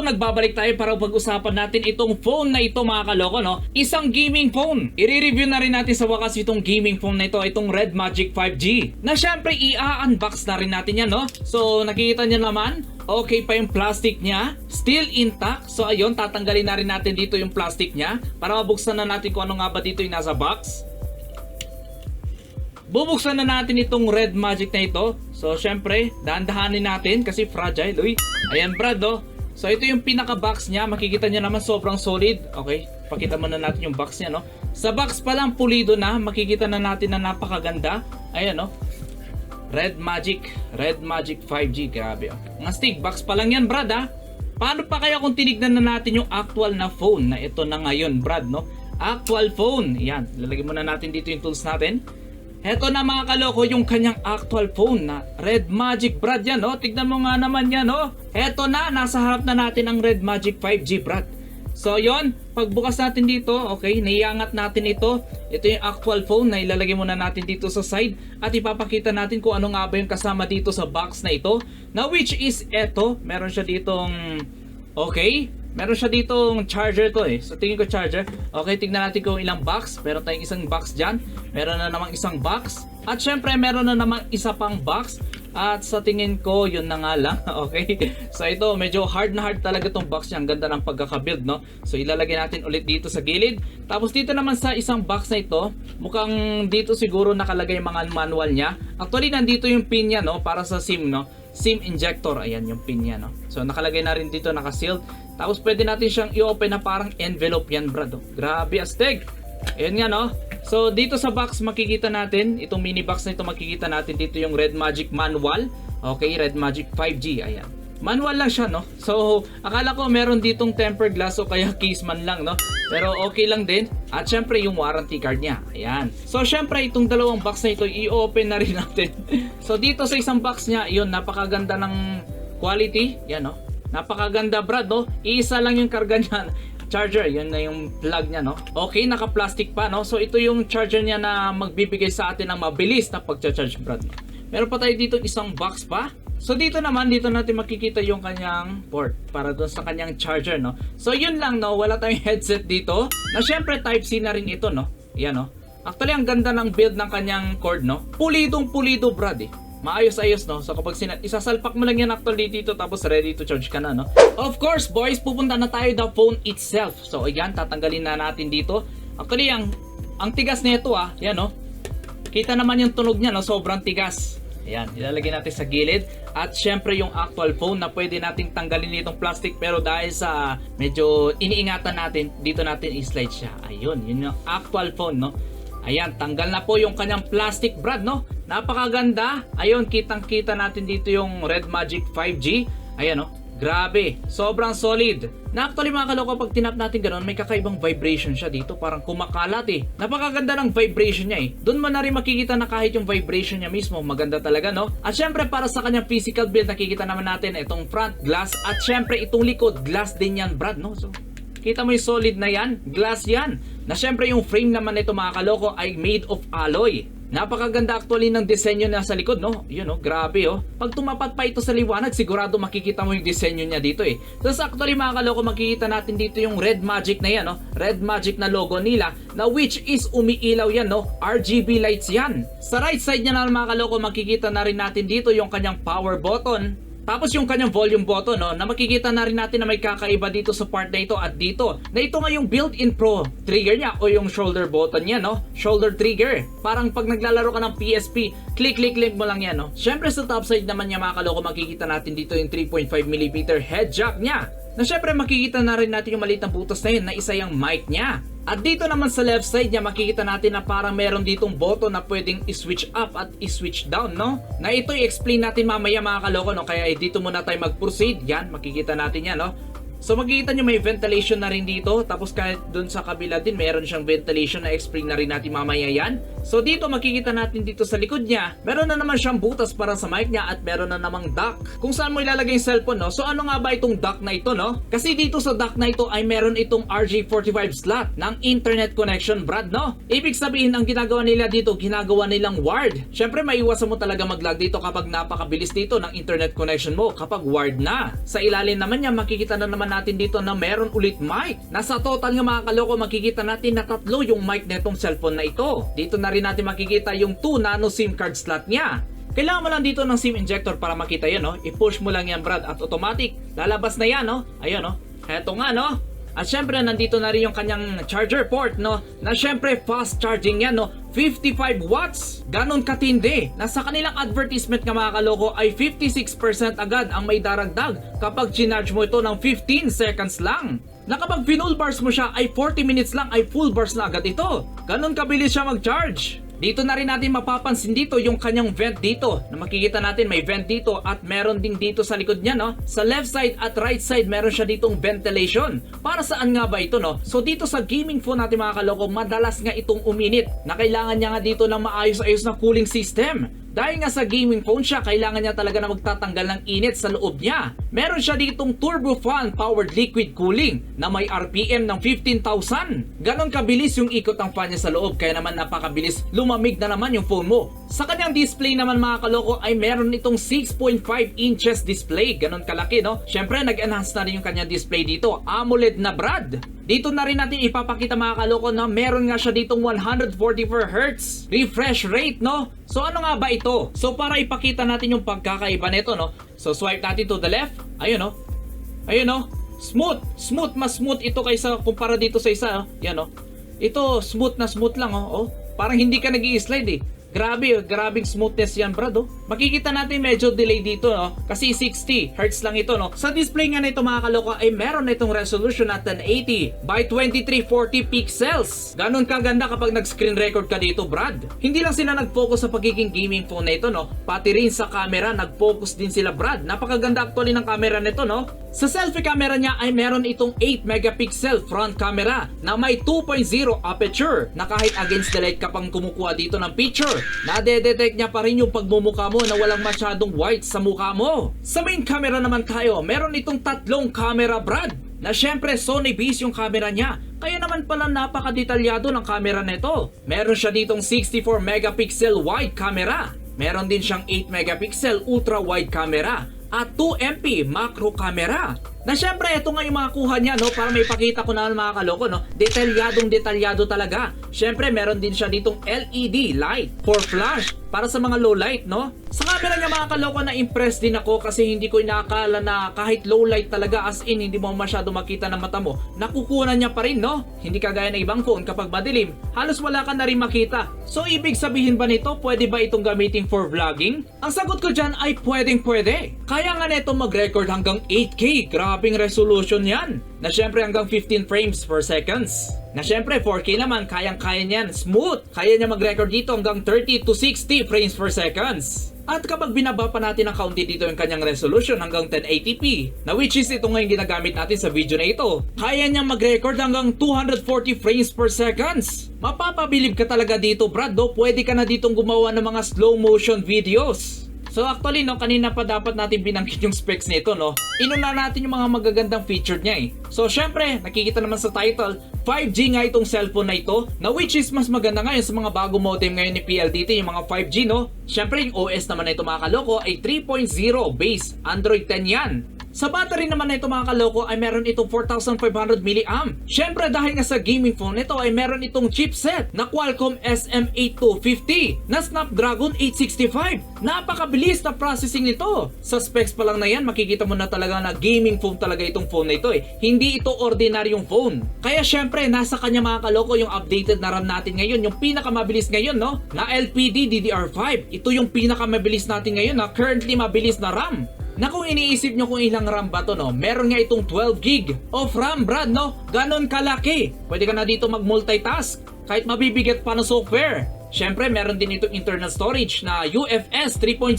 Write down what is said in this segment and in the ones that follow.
nagbabalik tayo para pag-usapan natin itong phone na ito mga kaloko, no? Isang gaming phone. I-review na rin natin sa wakas itong gaming phone na ito, itong Red Magic 5G. Na syempre, i-unbox na rin natin yan, no? So, nakikita nyo naman, okay pa yung plastic niya, still intact. So, ayun, tatanggalin na rin natin dito yung plastic niya para mabuksan na natin kung ano nga ba dito yung nasa box. Bubuksan na natin itong Red Magic na ito. So, syempre, dahan-dahanin natin kasi fragile. Uy, ayan Brad, oh. So, ito yung pinaka-box niya. Makikita niyo naman sobrang solid. Okay, pakita muna natin yung box niya, no? Sa box pa lang, pulido na. Makikita na natin na napakaganda. Ayan, no? Red Magic 5G. Grabe, oh. Mga stick box pa lang yan, Brad, ha? Paano pa kaya kung tinignan na natin yung actual na phone na ito na ngayon, Brad, no? Actual phone. Yan, lalagyan muna natin dito yung tools natin. Heto na mga kaloko yung kanyang actual phone na Red Magic, Brad, yan, no? Tignan mo nga naman yan, no? Heto na, nasa harap na natin ang Red Magic 5G, Brad. So, yon, pagbukas natin dito, okay, naiangat natin ito. Ito yung actual phone na ilalagay muna natin dito sa side at ipapakita natin kung ano nga ba yung kasama dito sa box na ito. Na which is eto, meron siya ditong, okay, meron siya ditong charger to eh. So tingin ko charger. Okay, tignan natin kung ilang box. Meron tayong isang box dyan. Meron na namang isang box. At syempre meron na namang isa pang box. At sa tingin ko yun na nga lang. Okay. So ito medyo hard na hard talaga tong box niya. Ang ganda ng pagkakabuild, no. So ilalagay natin ulit dito sa gilid. Tapos dito naman sa isang box na ito, mukhang dito siguro nakalagay mga manual niya. Actually nandito yung pin niya, no, para sa SIM, no. SIM injector, ayan yung pin niya, no. So nakalagay na rin dito, naka-sealed. Tapos pwede natin siyang i-open na parang envelope yan, Brad, oh. Grabe astig. Ayan nga, no. So dito sa box makikita natin, itong mini box na ito makikita natin dito yung Red Magic manual. Okay, Red Magic 5G, ayan. Manual lang siya, no. So akala ko meron ditong tempered glass o kaya case man lang, no. Pero okay lang din. At syempre yung warranty card niya. Ayan. So syempre itong dalawang box na ito i-open na rin natin. So dito sa isang box niya, yun, napakaganda ng quality. Yan, no. Napakaganda, Brad, no. Iisa lang yung karga niya. Charger, yun na yung plug niya, no. Okay, naka-plastic pa, no. So ito yung charger niya na magbibigay sa atin ng mabilis na pagcha-charge, Brad, no? Meron pa tayo dito isang box pa. So dito naman, dito natin makikita yung kanyang port para doon sa kanyang charger, no. So yun lang, no. Wala tayong headset dito. Na syempre Type-C na rin ito, no. Yan, no. Actually, ang ganda ng build ng kanyang cord, no. Pulidong pulido, Brad, eh. Maayos-ayos, no. So kapag isasalpak mo lang yan actually dito, tapos ready to charge ka na, no. Of course, boys, pupunta na tayo the phone itself. So ayan, tatanggalin na natin dito. Actually, ang tigas nito, yan, no. Kita naman yung tunog niya, no. Sobrang tigas. Ayan, ilalagay natin sa gilid. At syempre yung actual phone na pwede nating tanggalin itong plastic, pero dahil sa medyo iniingatan natin, dito natin i-slide siya. Ayun, yun yung actual phone, no. Ayan, tanggal na po yung kanyang plastic, Brad, no. Napakaganda. Ayun, kitang-kita natin dito yung Red Magic 5G. Ayan, no. Grabe, sobrang solid. Na actually mga kaloko, pag tinap natin ganoon, may kakaibang vibration siya dito. Parang kumakalat, eh. Napakaganda ng vibration niya, eh. Doon mo na rin makikita na kahit yung vibration niya mismo, maganda talaga, no. At syempre para sa kanyang physical build, nakikita naman natin itong front glass. At syempre itong likod, glass din yan, Brad, no. So kita mo yung solid na yan, glass yan. Na syempre yung frame naman nito mga kaloko ay made of alloy. Napakaganda actually ng disenyo niya sa likod, no? Yun, no? Grabe, oh. Pag tumapat pa ito sa liwanag, sigurado makikita mo yung disenyo niya dito, eh. Tapos actually mga kaloko, makikita natin dito yung Red Magic na yan, no? Red Magic na logo nila, na which is umiilaw yan, no? RGB lights yan. Sa right side niya na mga kaloko, makikita na rin natin dito yung kanyang power button. Tapos yung kanyang volume button, no, na makikita na rin natin na may kakaiba dito sa part na ito at dito. Na ito nga yung built-in pro trigger niya o yung shoulder button niya, no? Shoulder trigger. Parang pag naglalaro ka ng PSP, click mo lang yan, no? Syempre sa top side naman niya mga kaloko, makikita natin dito yung 3.5mm head jack niya. Na syempre makikita na rin natin yung maliit na butas na yun na isa yung mic niya. At dito naman sa left side niya, makikita natin na parang meron ditong button na pwedeng i-switch up at i-switch down, no? Na ito i-explain natin mamaya mga kaloko, no? Kaya dito muna tayo mag-proceed. Yan, makikita natin yan, no? So makikita nyo may ventilation na rin dito. Tapos kahit dun sa kabila din meron siyang ventilation na explain na rin natin mamaya yan. So dito makikita natin dito sa likod niya, meron na naman siyang butas para sa mic niya at meron na namang dock kung saan mo ilalagay yung cellphone, no? So ano nga ba itong dock na ito, no? Kasi dito sa dock na ito ay meron itong RJ45 slot ng internet connection, Brad, no? Ibig sabihin ang ginagawa nila dito, ginagawa nilang wired. Syempre maiwasan mo talaga mag-lag dito kapag napakabilis dito ng internet connection mo kapag wired na. Sa ilalim naman niya makikita na naman natin dito na meron ulit mic. Nasa total nga mga kaloko, makikita natin na 3 yung mic netong cellphone na ito. Dito na rin natin makikita yung 2 nano SIM card slot niya. Kailangan mo lang dito ng SIM injector para makita yan, no? I-push mo lang yan, Brad, at automatic lalabas na yan, no? Ayun, no? Eto nga, no? At syempre, nandito na rin yung kanyang charger port, no? Na syempre, fast charging yan, no? 55 watts. Ganon katindi. Nasa kanilang advertisement nga mga kaloko ay 56% agad ang may daragdag kapag chinarge mo ito ng 15 seconds lang. Na kapag full bars mo siya ay 40 minutes lang ay full bars na agad ito. Ganon kabilis siya mag-charge. Dito na rin natin mapapansin dito yung kanyang vent dito. Na makikita natin may vent dito at meron din dito sa likod niya, no? Sa left side at right side meron siya ditong ventilation. Para saan nga ba ito, no? So dito sa gaming phone natin mga kaloko, madalas nga itong uminit na kailangan niya nga dito ng maayos-ayos na cooling system. Dahil nga sa gaming phone siya, kailangan niya talaga na magtatanggal ng init sa loob niya. Meron siya ditong turbo fan powered liquid cooling na may RPM ng 15,000. Ganon kabilis yung ikot ng fan niya sa loob, kaya naman napakabilis lumamig na naman yung phone mo. Sa kanyang display naman mga kaloko ay meron itong 6.5 inches display. Ganon kalaki, no? Syempre nag-enhance na rin yung kanyang display dito. AMOLED na, Brad. Dito na rin natin ipapakita mga kaloko na meron nga siya ditong 144Hz refresh rate, no? So ano nga ba ito? So para ipakita natin yung pagkakaiba nito, no? So swipe natin to the left. Ayun, no? Ayun, no? Smooth. Smooth. Mas smooth ito kaysa kumpara dito sa isa, no? Yan, no? Ito smooth na smooth lang, oh. Parang hindi ka nag-i-slide, eh. Grabing smoothness yan, Brad, oh. Makikita natin medyo delay dito, no? Kasi 60 Hz lang ito, no? Sa display nga nito mga kaloko ay meron na itong resolution na 1080 by 2340 pixels. Ganon kaganda kapag nag-screen record ka dito, Brad. Hindi lang sila nag-focus sa pagiging gaming phone na ito, no? Pati rin sa camera, nag-focus din sila, Brad. Napakaganda actually ng camera nito, no? Sa selfie camera niya ay meron itong 8 megapixel front camera na may 2.0 aperture na kahit against the light ka pang kumukuha dito ng picture, nade-detect niya pa rin yung pagmumukha mo na walang masyadong white sa mukha mo. Sa main camera naman tayo, meron itong 3 camera, Brad, na syempre Sony based yung camera niya. Kaya naman pala napakadetalyado ng camera nito. Meron siya ditong 64 megapixel wide camera. Meron din siyang 8 megapixel ultra wide camera at 2MP macro camera. Na syempre ito nga yung mga kuha niya, no, para may pakita ko na mga kaloko, no, detalyado talaga. Syempre meron din siya ditong LED light for flash para sa mga low light, no. Sa camera niya mga kaloko, na impress din ako kasi hindi ko inaakala na kahit low light talaga, as in hindi mo masyado makita ng mata mo, nakukunan niya pa rin, no. Hindi kagaya ng ibang phone kapag madilim, halos wala ka na rin makita. So ibig sabihin ba nito, pwede ba itong gamitin for vlogging? Ang sagot ko dyan ay pwede. Kaya nga neto mag-record hanggang 8K. Grabing resolution yan. Na syempre hanggang 15 frames per seconds. Na syempre 4K naman, kayang-kaya niyan. Smooth. Kaya niya mag-record dito hanggang 30 to 60 frames per seconds. At kapag binaba pa natin ang kaunti dito yung kanyang resolution hanggang 1080p, na which is ito nga yung ginagamit natin sa video na ito, kaya niyang mag-record hanggang 240 frames per seconds. Mapapabilib ka talaga dito, Brad, do? Pwede ka na ditong gumawa ng mga slow motion videos. So actually, no, kanina pa dapat natin binanggit yung specs nito, no. Inuna natin yung mga magagandang feature niya, eh. So syempre, nakikita naman sa title, 5G nga itong cellphone na ito, na which is mas maganda ngayon sa mga bago modem ngayon ni PLDT, yung mga 5G, no. Syempre, yung OS naman na ito mga kaloko ay 3.0 base, Android 10 yan. Sa battery naman na ito mga kaloko ay meron itong 4,500 mAh. Syempre dahil nga sa gaming phone nito ay meron itong chipset na Qualcomm SM8250 na Snapdragon 865. Napakabilis na processing nito. Sa specs pa lang na yan, makikita mo na talaga na gaming phone talaga itong phone na ito, eh. Hindi ito ordinaryong phone. Kaya syempre nasa kanya mga kaloko yung updated na RAM natin ngayon, yung pinakamabilis ngayon, no, na LPDDR5. Ito yung pinakamabilis natin ngayon na currently mabilis na RAM. Na kung iniisip nyo kung ilang RAM ba to, no, meron nga itong 12GB of RAM, Brad, no? Ganon kalaki. Pwede ka na dito mag-multitask kahit mabibigat pa ng software. Syempre, meron din itong internal storage na UFS 3.0.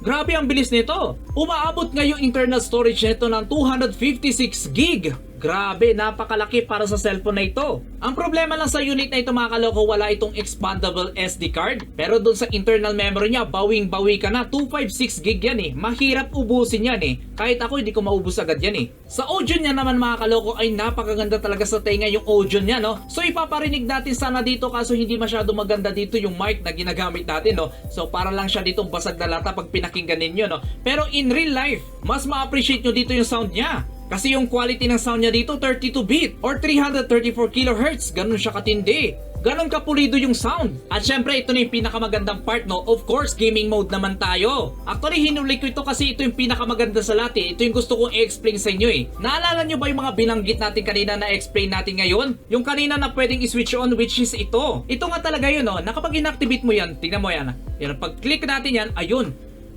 Grabe ang bilis nito. Umaabot nga yung internal storage nito ng 256GB. Grabe, napakalaki para sa cellphone na ito. Ang problema lang sa unit na ito mga kaloko, wala itong expandable SD card. Pero dun sa internal memory niya, bawing-bawi ka na. 256GB yan, eh. Mahirap ubusin yan, eh. Kahit ako hindi ko maubos agad yan, eh. Sa audio niya naman mga kaloko ay napakaganda talaga sa tenga yung audio niya, no. So ipaparinig natin sana dito, kaso hindi masyado maganda dito yung mic na ginagamit natin, no. So para lang siya ditong basag na lata pag pinakinggan ninyo, no. Pero in real life, mas ma-appreciate nyo dito yung sound niya. Kasi yung quality ng sound niya dito 32-bit or 334 kHz, ganun siya katindi. Ganon kapulido yung sound. At syempre, ito na yung pinakamagandang part, no? Of course, gaming mode naman tayo. Actually, hinuli ko ito kasi ito yung pinakamaganda sa lahat, eh. Ito yung gusto kong i-explain sa inyo, eh. Naalala nyo ba yung mga binanggit natin kanina na explain natin ngayon? Yung kanina na pwedeng i-switch on, which is ito. Ito nga talaga yun, no? Na kapag inactivate mo yan, tingnan mo yan. Yan, pag click natin yan, ayun.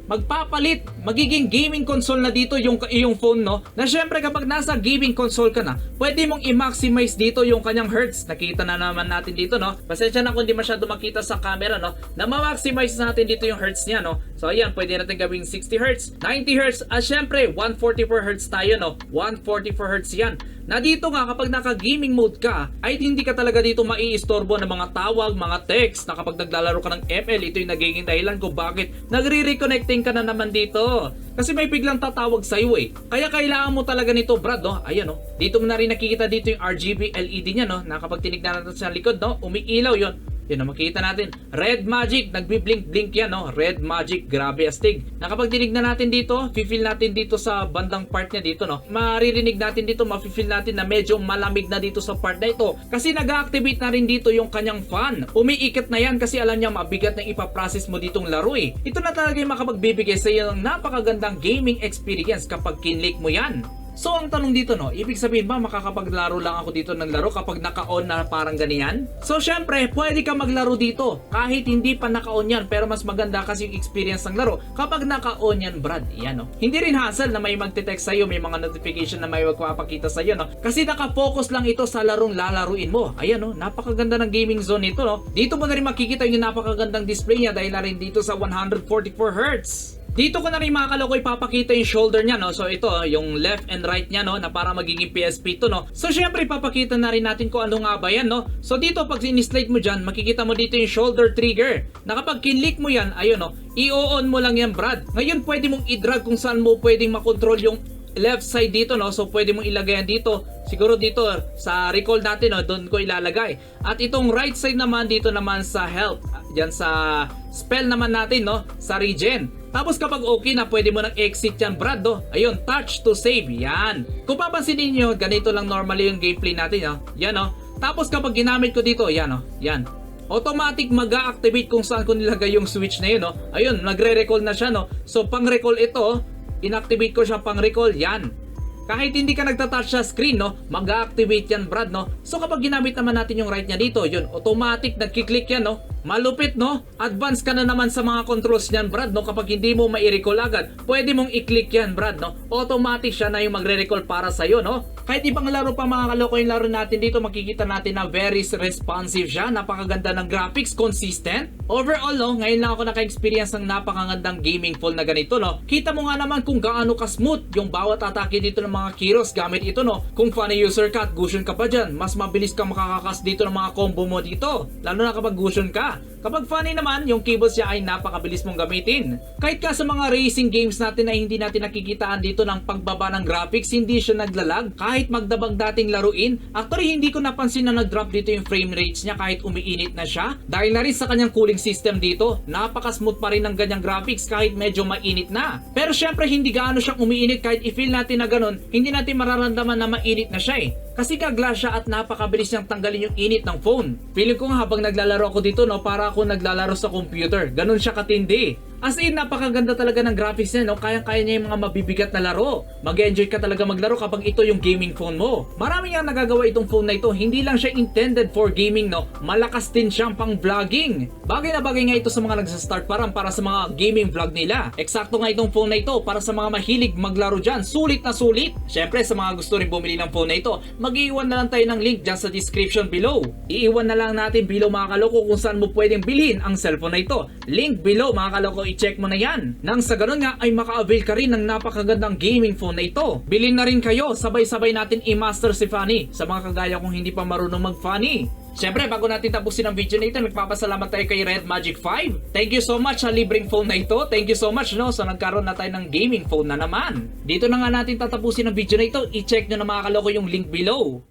Magpapalit, magiging gaming console na dito yung iyong phone, no? Na syempre kapag nasa gaming console ka na, pwede mong i-maximize dito yung kanyang hertz. Nakita na naman natin dito, no? Pasensya na kung di masyado makita sa camera, no? Na ma-maximize natin dito yung hertz niya, no? So ayan, pwede natin gawing 60 hertz, 90 hertz, at syempre 144 hertz tayo, no? 144 hertz yan. Na dito nga kapag naka-gaming mode ka, ay hindi ka talaga dito maiistorbo ng mga tawag, mga text, na kapag naglalaro ka ng ML, ito yung nagiging dahilan kung bakit nagre-reconnecting ka na naman dito. Kasi may biglang tatawag sa'yo, eh. Kaya kailangan mo talaga nito, Brad, no? Ayan, no? Dito mo na rin nakikita dito yung RGB LED niya, no? Na kapag tinignan natin sa likod, no? Umiilaw yon. Yan na makita natin. Red Magic, nagbi-blink-blink yan, no? Red Magic, grabe astig. Na kapag tinignan natin dito, feel natin dito sa bandang part niya dito, no? Maririnig natin dito, mafe-feel natin na medyo malamig na dito sa part na ito. Kasi nag-activate na rin dito yung kanyang fan. Umiikot na yan kasi alam niya mabigat na ipaprocess mo ditong laro, eh. Ito na talaga yung makapagbibigay sa iyo ng napakagandang gaming experience kapag kinlik mo yan. So ang tanong dito, no, ibig sabihin ba makakapaglaro lang ako dito ng laro kapag naka-on na parang ganyan? So syempre, pwede ka maglaro dito kahit hindi pa naka-on yan, pero mas maganda kasi yung experience ng laro kapag naka-on yan, Brad. Yan, no. Hindi rin hassle na may magte-text sa'yo, may mga notification na may magpapakita sa'yo, no. Kasi naka-focus lang ito sa larong lalaruin mo. Ayan, no, napakaganda ng gaming zone nito, no. Dito mo na rin makikita yung napakagandang display niya dahil na rin dito sa 144 Hz. Dito ko na rin mga kaloko ipapakita yung shoulder niya, no. So ito, yung left and right niya, no, na para magiging PSP to, no. So syempre ipapakita na rin natin kung ano nga ba yan, no. So dito pag in-slide mo dyan, makikita mo dito yung shoulder trigger. Na kapag kinlik mo yan, ayun, no, i-on mo lang yan, Brad. Ngayon pwede mong i-drag kung saan mo pwedeng makontrol yung left side dito, no. So pwede mong ilagay yan dito. Siguro dito sa recall natin, no, doon ko ilalagay. At itong right side naman dito naman sa health. Diyan sa spell naman natin, no, sa regen. Tapos kapag okay na, pwede mo nang exit yan, Brad, no? Ayun, touch to save. Yan. Kung papansinin nyo, ganito lang normally yung gameplay natin, no? Yan, no? Tapos kapag ginamit ko dito, yan, no? Yan. Automatic mag-a-activate kung saan ko nilagay yung switch na yun, no? Ayun, nagre-recall na siya, no? So, pang-recall ito, inactivate ko siya pang-recall, yan. Kahit hindi ka nagtatouch sa screen, no, mag-activate yan, Brad, no. So kapag ginamit naman natin yung right niya dito, yun, automatic nagki-click yan, no. Malupit, no. Advance ka na naman sa mga controls niyan, Brad, no. Kapag hindi mo mai-recall agad, pwede mong i-click yan, Brad, no. Automatic siya na yung magre-recall para sa'yo, no. Kahit ibang laro pa mga kaloko yung laro natin dito, makikita natin na very responsive siya. Napakaganda ng graphics, consistent. Overall, no, ngayon lang ako naka-experience ng napakagandang gaming phone na ganito, no. Kita mo nga naman kung gaano ka-smooth yung bawat atake dito ng mga Kiros gamit ito, no. Kung funny user ka at Gusion ka pa dyan, mas mabilis kang makakakas dito ng mga combo mo dito. Lalo na kapag Gusion ka. Kapag funny naman, yung keyboard siya ay napakabilis mong gamitin. Kahit ka sa mga racing games natin na hindi natin nakikitaan dito ng pagbaba ng graphics, hindi siya naglalag. Kahit magdabag dating laruin, actually hindi ko napansin na nag-drop dito yung frame rates niya kahit umiinit na siya. Dahil na rin sa kanyang cooling system dito, napaka-smooth pa rin ng ganyang graphics kahit medyo mainit na. Pero syempre hindi gaano siyang umiinit kahit i-feel natin na ganun, hindi natin mararamdaman na mainit na siya, eh. Kasi ka-glass siya at napakabilis niyang tanggalin yung init ng phone. Feeling ko nga habang naglalaro ako dito, no, para ako naglalaro sa computer. Ganun siya katindi. As in, napakaganda talaga ng graphics niya, no? Kayang-kaya niya yung mga mabibigat na laro. Mag-enjoy ka talaga maglaro kapag ito yung gaming phone mo. Marami nga nagagawa itong phone na ito. Hindi lang siya intended for gaming, no? Malakas din siyang pang vlogging. Bagay na bagay nga ito sa mga nagsastart para sa mga gaming vlog nila. Eksakto nga itong phone na ito para sa mga mahilig maglaro dyan. Sulit na sulit. Syempre, sa mga gusto rin bumili ng phone na ito, mag-iiwan na lang tayo ng link dyan sa description below. Iiwan na lang natin below mga kaloko kung saan mo pwedeng bilhin ang cellphone na ito. Link below mga kaloko, i-check mo na yan. Nang sa ganun nga ay maka-avail ka rin ng napakagandang gaming phone na ito. Bilhin na rin kayo, sabay-sabay natin i-master si Funny sa mga kagaya kung hindi pa marunong mag-Funny. Siyempre, bago natin tapusin ang video na ito, nagpapasalamat tayo kay Red Magic 5. Thank you so much sa libreng phone na ito. Thank you so much, no? So nagkaroon na tayo ng gaming phone na naman. Dito na nga natin tatapusin ang video na ito. I-check nyo na mga kaloko yung link below.